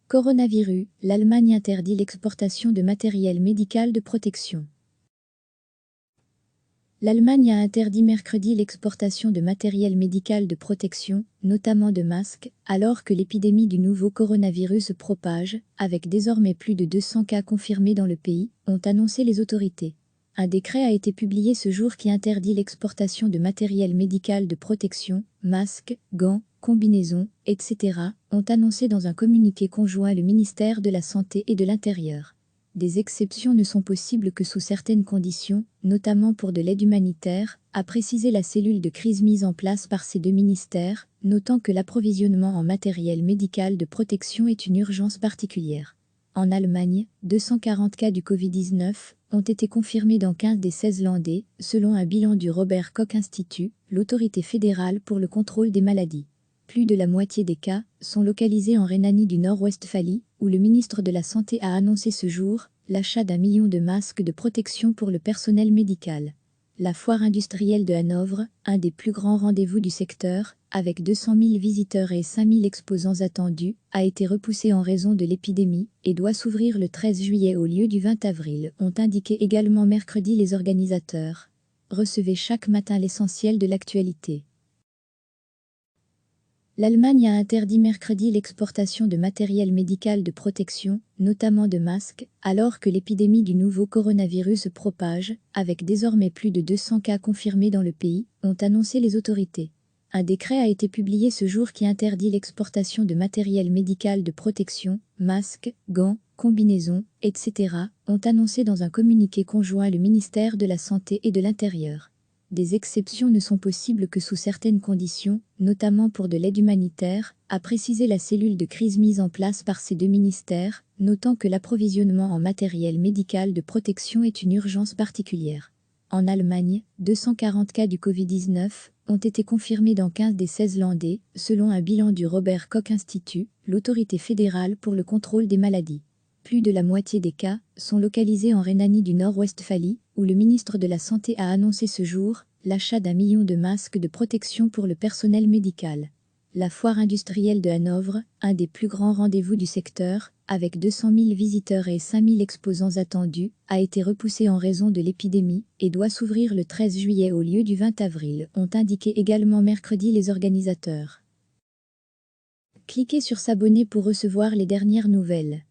Coronavirus, l'Allemagne interdit l'exportation de matériel médical de protection. L'Allemagne a interdit mercredi l'exportation de matériel médical de protection, notamment de masques, alors que l'épidémie du nouveau coronavirus se propage, avec désormais plus de 200 cas confirmés dans le pays, ont annoncé les autorités. Un décret a été publié ce jour qui interdit l'exportation de matériel médical de protection, masques, gants, combinaisons, etc., ont annoncé dans un communiqué conjoint le ministère de la Santé et de l'Intérieur. Des exceptions ne sont possibles que sous certaines conditions, notamment pour de l'aide humanitaire, a précisé la cellule de crise mise en place par ces deux ministères, notant que l'approvisionnement en matériel médical de protection est une urgence particulière. En Allemagne, 240 cas du Covid-19 ont été confirmés dans 15 des 16 Länder, selon un bilan du Robert Koch Institut, l'autorité fédérale pour le contrôle des maladies. Plus de la moitié des cas sont localisés en Rhénanie du Nord-Westphalie, où le ministre de la Santé a annoncé ce jour l'achat d'1 million de masques de protection pour le personnel médical. La foire industrielle de Hanovre, un des plus grands rendez-vous du secteur, avec 200 000 visiteurs et 5 000 exposants attendus, a été repoussée en raison de l'épidémie et doit s'ouvrir le 13 juillet au lieu du 20 avril, ont indiqué également mercredi les organisateurs. Recevez chaque matin l'essentiel de l'actualité. L'Allemagne a interdit mercredi l'exportation de matériel médical de protection, notamment de masques, alors que l'épidémie du nouveau coronavirus se propage, avec désormais plus de 200 cas confirmés dans le pays, ont annoncé les autorités. Un décret a été publié ce jour qui interdit l'exportation de matériel médical de protection, masques, gants, combinaisons, etc., ont annoncé dans un communiqué conjoint le ministère de la Santé et de l'Intérieur. Des exceptions ne sont possibles que sous certaines conditions, notamment pour de l'aide humanitaire, a précisé la cellule de crise mise en place par ces deux ministères, notant que l'approvisionnement en matériel médical de protection est une urgence particulière. En Allemagne, 240 cas du Covid-19 ont été confirmés dans 15 des 16 Länder, selon un bilan du Robert Koch Institut, l'autorité fédérale pour le contrôle des maladies. Plus de la moitié des cas sont localisés en Rhénanie du Nord-Westphalie, où le ministre de la Santé a annoncé ce jour l'achat d'1 million de masques de protection pour le personnel médical. La foire industrielle de Hanovre, un des plus grands rendez-vous du secteur, avec 200 000 visiteurs et 5 000 exposants attendus, a été repoussée en raison de l'épidémie et doit s'ouvrir le 13 juillet au lieu du 20 avril, ont indiqué également mercredi les organisateurs. Cliquez sur s'abonner pour recevoir les dernières nouvelles.